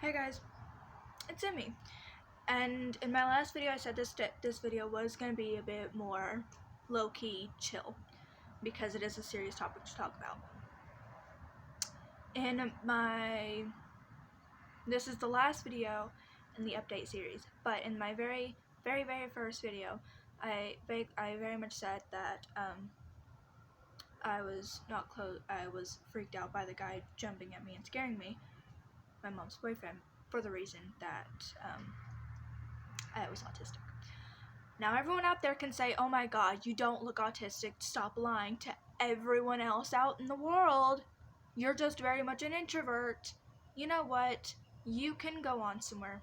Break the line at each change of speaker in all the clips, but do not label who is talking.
Hey guys, it's Emmy, and in my last video I said this video was going to be a bit more low-key chill, because it is a serious topic to talk about. This is the last video in the update series, but in my very first video, I very much said that I was freaked out by the guy jumping at me and scaring me, my mom's boyfriend, for the reason that I was autistic. Now everyone out there can say, oh my god, you don't look autistic, stop lying to everyone else out in the world. You're just very much an introvert. You know what? You can go on somewhere,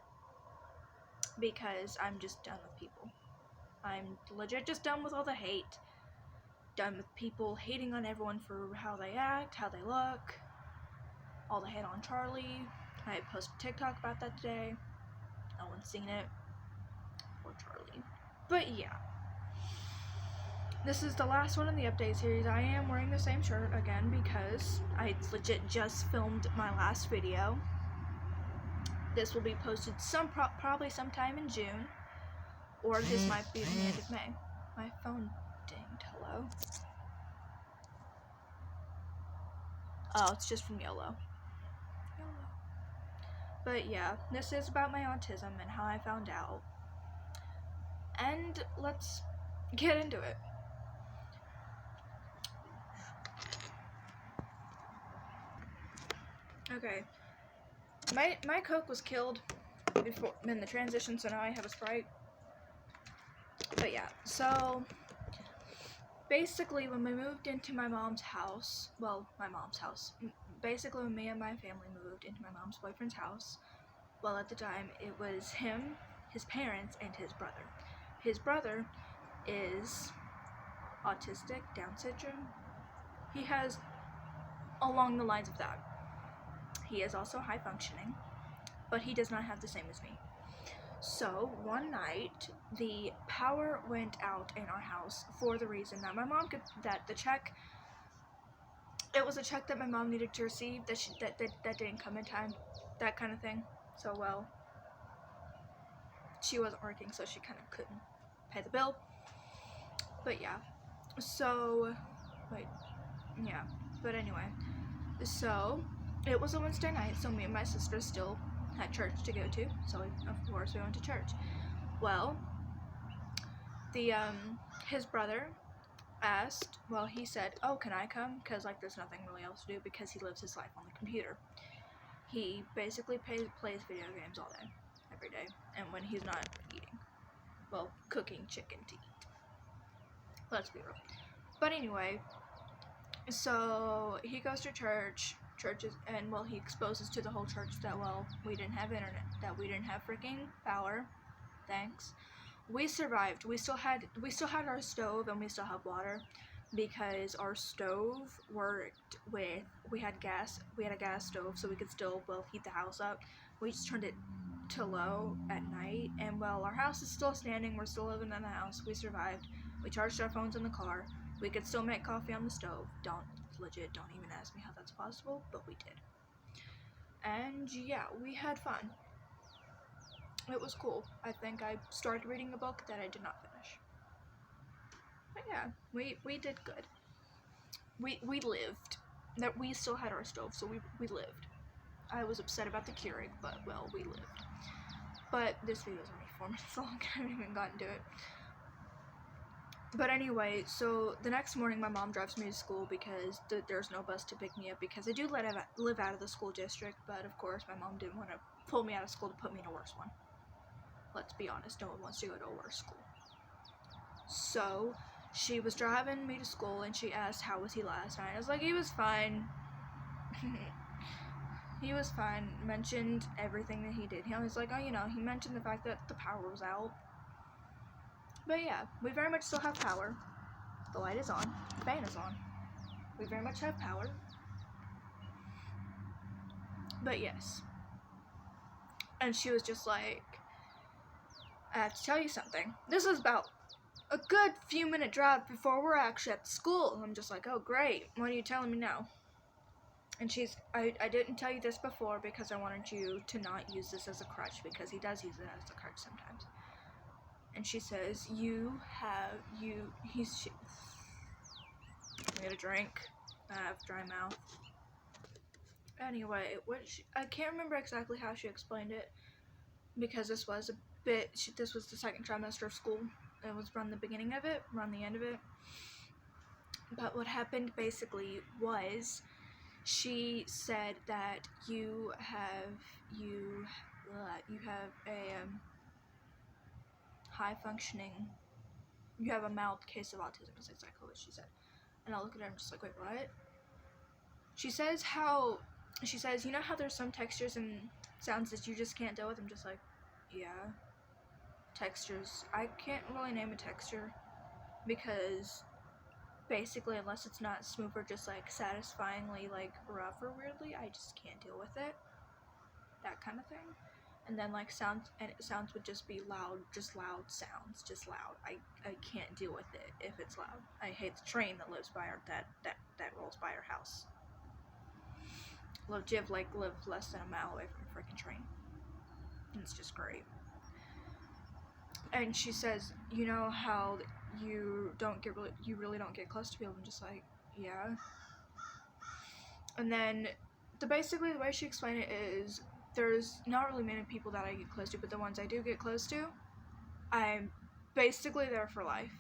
because I'm just done with people. I'm legit just done with all the hate. Done with people hating on everyone for how they act, how they look. All the hate on Charlie. I posted TikTok about that today. No one's seen it. Or Charlie. But yeah. This is the last one in the update series. I am wearing the same shirt again because I legit just filmed my last video. This will be posted probably sometime in June. Or this might be the end of May. My phone dinged. Hello? Oh, it's just from YOLO. But yeah, this is about my autism and how I found out. And let's get into it. Okay. My Coke was killed before in the transition, so now I have a Sprite. But yeah, so basically when we moved into my mom's house, basically when me and my family moved into my mom's boyfriend's house, well, at the time it was him, his parents, and his brother. His brother is autistic, Down syndrome. He has along the lines of that. He is also high functioning, but he does not have the same as me. So one night the power went out in our house for the reason that my mom it was a check that my mom needed to receive that didn't come in time, that kind of thing. So well, she wasn't working, so she kind of couldn't pay the bill. But yeah, so but anyway, so it was a Wednesday night, so me and my sister still had church to go to, so of course we went to church. Well, his brother asked, well, he said, oh, can I come? Because like there's nothing really else to do, because he lives his life on the computer. He basically plays video games all day, every day, and when he's not eating, well, cooking chicken to eat. Let's be real. But anyway, so he goes to churches, and well, he exposes to the whole church that, well, we didn't have internet, that we didn't have freaking power. Thanks. We survived. We still had our stove, and we still have water, because our stove worked with, we had a gas stove, so we could still, well, heat the house up. We just turned it to low at night, and well, our house is still standing. We're still living in the house. We survived. We charged our phones in the car. We could still make coffee on the stove. Don't even ask me how that's possible, but we did. And yeah, we had fun. It was cool. I think I started reading a book that I did not finish. But yeah, we did good. We lived. That we still had our stove, so we lived. I was upset about the Keurig, but well, we lived. But this video is only 4 minutes long. I haven't even gotten to it. But anyway, so the next morning my mom drives me to school, because there's no bus to pick me up, because I do live out of the school district, but of course my mom didn't want to pull me out of school to put me in a worse one. Let's be honest, no one wants to go to a worse school. So she was driving me to school, and she asked, how was he last night? I was like, he was fine. He was fine. Mentioned everything that he did. He was like, oh, he mentioned the fact that the power was out. But yeah, we very much still have power. The light is on. The fan is on. We very much have power. But yes. And she was just like, I have to tell you something. This is about a good few minute drive before we're actually at the school. I'm just like, oh great, what are you telling me now? And I didn't tell you this before because I wanted you to not use this as a crutch, because he does use it as a crutch sometimes. And she says, I need a drink. I have dry mouth. Anyway, I can't remember exactly how she explained it, because this was this was the second trimester of school. It was around the beginning of it, around the end of it. But what happened basically was, she said that you have a high functioning, you have a mild case of autism, is exactly what she said. And I look at her and I'm just like, wait, what? She says, you know how there's some textures and sounds that you just can't deal with? I'm just like, yeah. Textures. I can't really name a texture, because basically, unless it's not smooth or just like satisfyingly like rough or weirdly, I just can't deal with it. That kind of thing. And then like sounds would just be loud, just loud sounds, just loud. I can't deal with it if it's loud. I hate the train that lives by our that rolls by our house. Jiv lived less than a mile away from a freaking train. And it's just great. And she says, you know how you really don't get close to people. I'm just like, yeah. And then basically the way she explained it is, there's not really many people that I get close to, but the ones I do get close to, I'm basically there for life.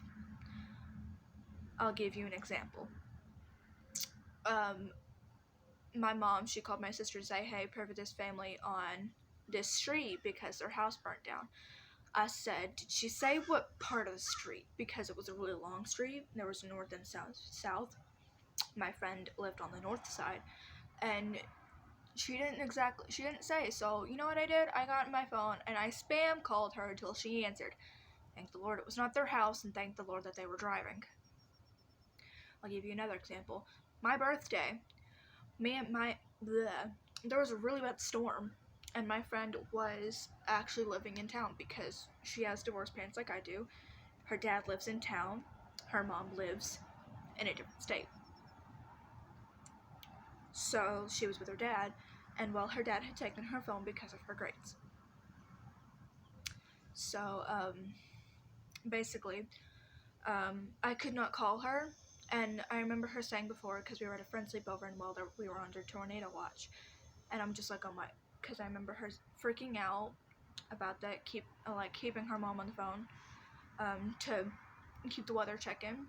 I'll give you an example. My mom, she called my sister to say, hey, pray for this family on this street because their house burnt down. I said, did she say what part of the street? Because it was a really long street. There was north and south. My friend lived on the north side, and she didn't say. So you know what I did? I got my phone and I spam called her until she answered. Thank the Lord it was not their house, and thank the Lord that they were driving. I'll give you another example. My birthday, there was a really bad storm, and my friend was actually living in town because she has divorced parents like I do. Her dad lives in town. Her mom lives in a different state. So she was with her dad, and her dad had taken her phone because of her grades. So basically, I could not call her, and I remember her saying before, because we were at a friend's sleepover and we were under tornado watch, and I'm just like, oh my, because I remember her freaking out about that, keeping her mom on the phone to keep the weather checking,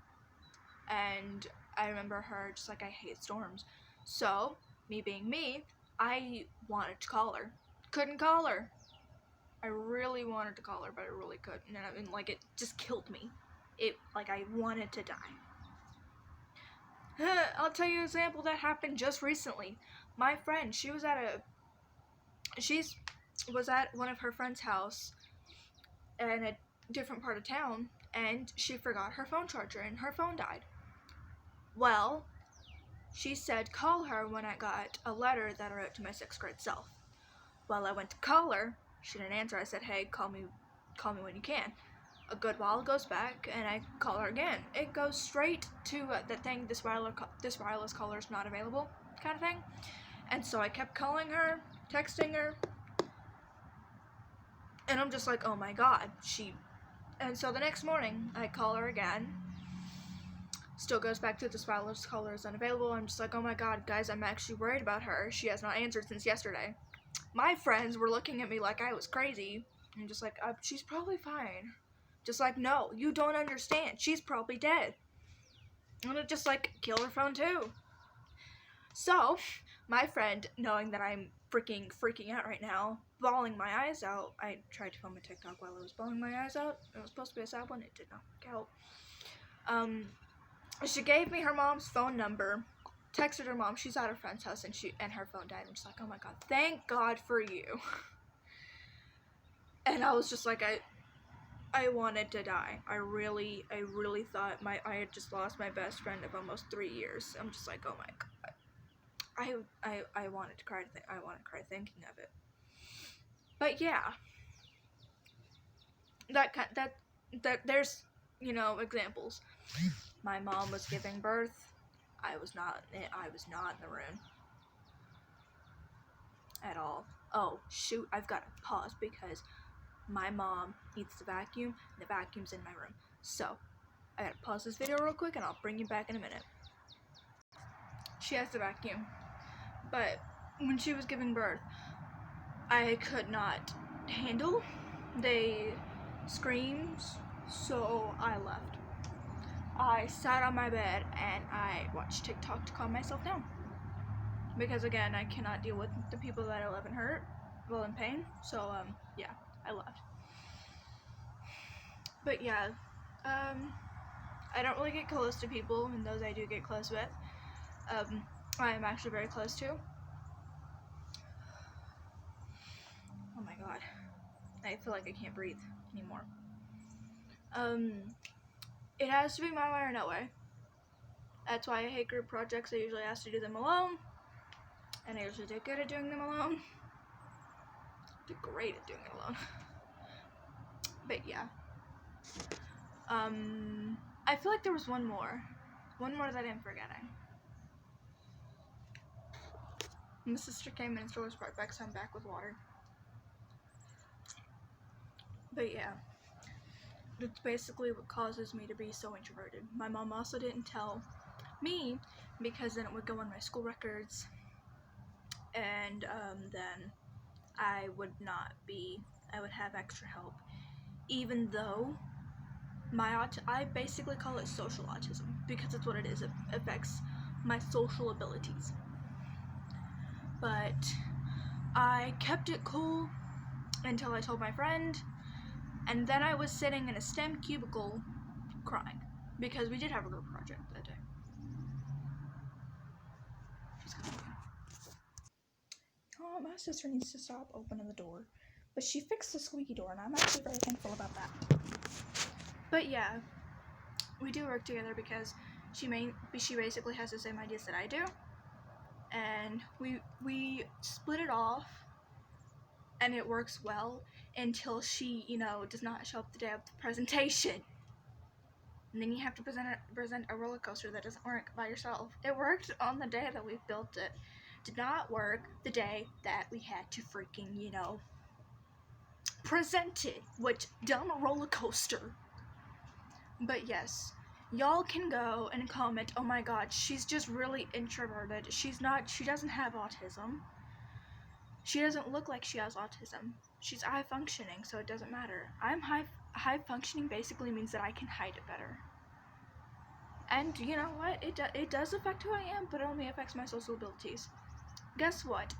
and I remember her just like, I hate storms. So me being me, I wanted to call her, couldn't call her. I really wanted to call her, but I really couldn't, and it just killed me. I wanted to die. I'll tell you an example that happened just recently. My friend, she was at one of her friend's house in a different part of town, and she forgot her phone charger, and her phone died. Well, she said call her when I got a letter that I wrote to my 6th grade self. Well, I went to call her. She didn't answer. I said, hey, call me when you can. A good while goes back, and I call her again. It goes straight to the thing, this wireless caller is not available, kind of thing. And so I kept calling her, texting her, and I'm just like, oh my god, and so the next morning, I call her again. Still goes back to this wireless caller is unavailable. I'm just like, oh my god, guys, I'm actually worried about her. She has not answered since yesterday. My friends were looking at me like I was crazy. I'm just like, she's probably fine. Just like, no, you don't understand. She's probably dead. I'm gonna just kill her phone too. So, my friend, knowing that I'm freaking out right now, bawling my eyes out, I tried to film a TikTok while I was bawling my eyes out. It was supposed to be a sad one. It did not work out. She gave me her mom's phone number, texted her mom. She's at her friend's house, and her phone died. I'm just like, oh my god, thank God for you. And I was just like, I wanted to die. I really thought I had just lost my best friend of almost 3 years. I'm just like, oh my god. I wanted to cry. I want to cry thinking of it. But yeah, that there's examples. My mom was giving birth. I was not in the room. at all. Oh, shoot, I've got to pause because my mom needs the vacuum, and the vacuum's in my room. So, I gotta pause this video real quick, and I'll bring you back in a minute. She has the vacuum, but when she was giving birth, I could not handle the screams, so I left. I sat on my bed and I watched TikTok to calm myself down. Because again, I cannot deal with the people that I love and hurt, well, in pain, so yeah, I left. But yeah, I don't really get close to people, and those I do get close with, I am actually very close to. Oh my god, I feel like I can't breathe anymore. It has to be my way or no way. That's why I hate group projects. I usually ask to do them alone, and I usually do good at doing them alone. I do great at doing it alone. But yeah. I feel like there was one more that I'm forgetting. My sister came and stole his part back, so I'm back with water. But yeah, that's basically what causes me to be so introverted. My mom also didn't tell me because then it would go on my school records, and then I would have extra help, even though I basically call it social autism because it's what it is. It affects my social abilities. But I kept it cool until I told my friend, and then I was sitting in a STEM cubicle crying because we did have a group project that day. She's coming. Oh, my sister needs to stop opening the door. But she fixed the squeaky door, and I'm actually very thankful about that. But yeah, we do work together because she basically has the same ideas that I do, and we split it off, and it works well until she, does not show up the day of the presentation. And then you have to present a roller coaster that doesn't work by yourself. It worked on the day that we built it. Did not work the day that we had to freaking, present it. Which, dumb roller coaster. But yes, y'all can go and comment, oh my god, she's just really introverted. She doesn't have autism. She doesn't look like she has autism. She's high functioning, so it doesn't matter. I'm high functioning basically means that I can hide it better. And you know what? It does affect who I am, but it only affects my social abilities. Guess what?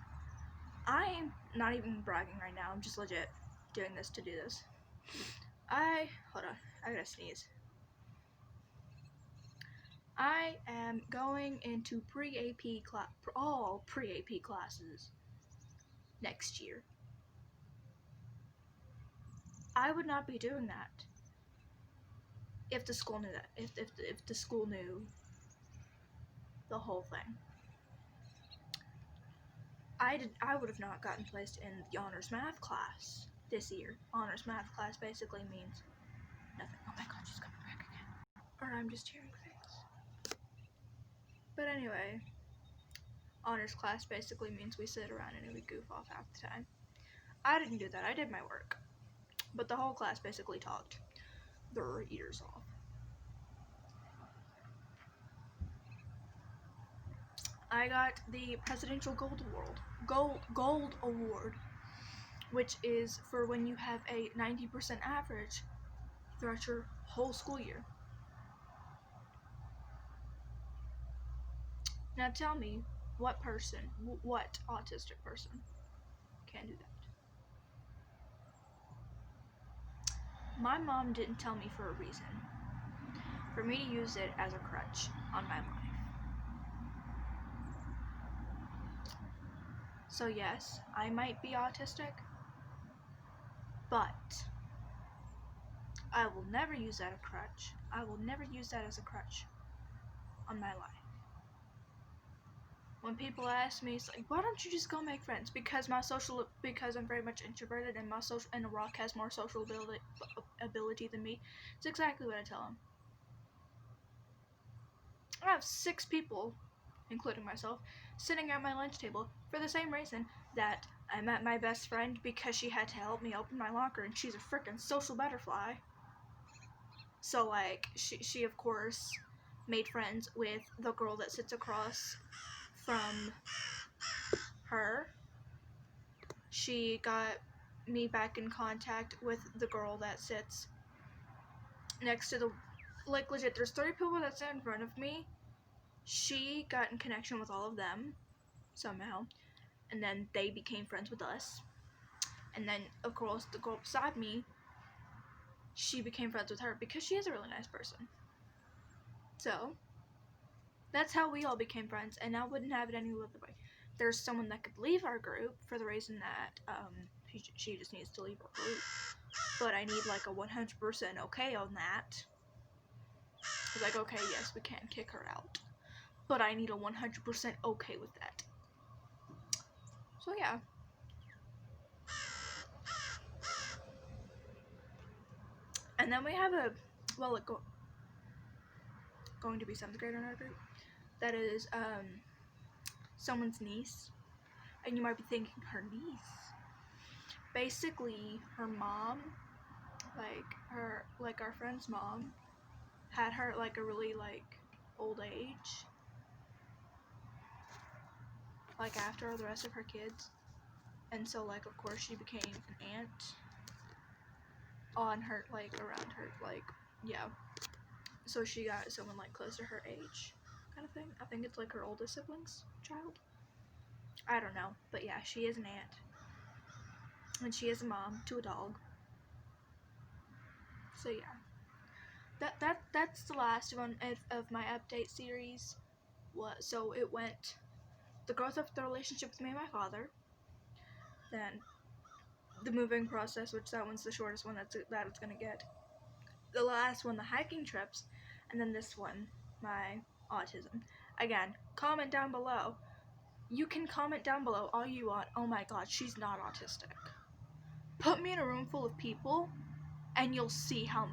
I'm not even bragging right now. I'm just legit doing this to do this. Hold on. I gotta sneeze. I am going into all pre-AP classes next year. I would not be doing that if the school knew that. If the school knew the whole thing. I would have not gotten placed in the honors math class this year. Honors math class basically means nothing. Oh my god, she's coming back again. Or I'm just hearing things. But anyway, honors class basically means we sit around and we goof off half the time. I didn't do that. I did my work. But the whole class basically talked their ears off. I got the Presidential Gold Award, which is for when you have a 90% average throughout your whole school year. Now tell me, what autistic person can do that? My mom didn't tell me for a reason. For me to use it as a crutch on my life. So yes, I might be autistic, but I will never use that as a crutch. I will never use that as a crutch on my life. When people ask me, it's like, why don't you just go make friends? Because I'm very much introverted, and Rock has more social ability than me. It's exactly what I tell him. I have 6 people, including myself, sitting at my lunch table for the same reason that I met my best friend because she had to help me open my locker, and she's a freaking social butterfly. So, like, she of course made friends with the girl that sits across from her. She got me back in contact with the girl that sits next to the, like, legit, there's 30 people that sit in front of me. She got in connection with all of them somehow, and then they became friends with us. And then, of course, the girl beside me, she became friends with her because she is a really nice person. So, that's how we all became friends, and I wouldn't have it any other way. There's someone that could leave our group for the reason that she just needs to leave our group. But I need like a 100% okay on that. It's like, okay, yes, we can kick her out. But I need a 100% okay with that. So yeah. And then we have going to be 7th grader in our group. That is someone's niece. And you might be thinking, her niece? Basically, her mom, like our friend's mom, had her like a really like old age, like after the rest of her kids, and so like of course she became an aunt on her, like around her, like, yeah, so she got someone like close to her age kind of thing. I think it's like her oldest sibling's child, I don't know, but yeah, she is an aunt, and she is a mom to a dog. So yeah, that's the last one of my update series. So it went the growth of the relationship with me and my father, then the moving process, which that one's the shortest one that it's gonna get, the last one, the hiking trips, and then this one, my autism. Again, comment down below. You can comment down below all you want. Oh my god, she's not autistic. Put me in a room full of people and you'll see how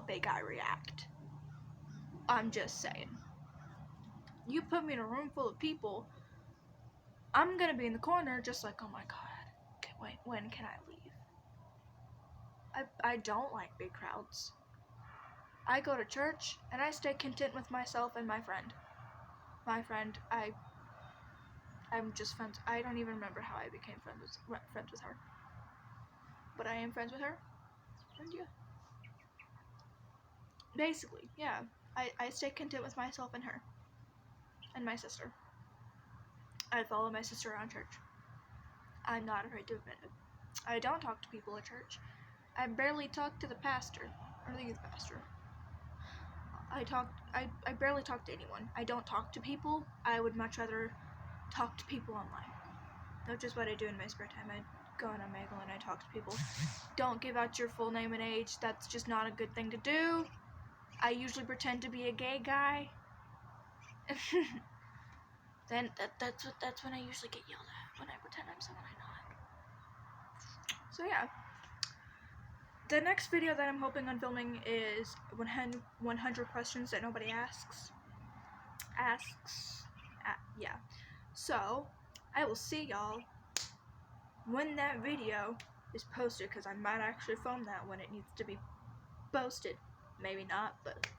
big I react. I'm just saying. You put me in a room full of people, I'm gonna be in the corner just like, oh my god, when can I leave? I don't like big crowds. I go to church and I stay content with myself and my friend. I'm just friends. I don't even remember how I became friends with her. But I am friends with her. And yeah. Basically, yeah. I stay content with myself and her. And my sister. I follow my sister around church. I'm not afraid to admit it. I don't talk to people at church. I barely talk to the pastor. Or the youth pastor. I barely talk to anyone. I don't talk to people. I would much rather talk to people online. Which is what I do in my spare time. I go on Omegle and I talk to people. Don't give out your full name and age. That's just not a good thing to do. I usually pretend to be a gay guy. Then that's when I usually get yelled at, when I pretend I'm someone I'm not. So yeah. The next video that I'm hoping on filming is 100 questions that nobody asks. Yeah. So, I will see y'all when that video is posted, because I might actually film that when it needs to be posted. Maybe not, but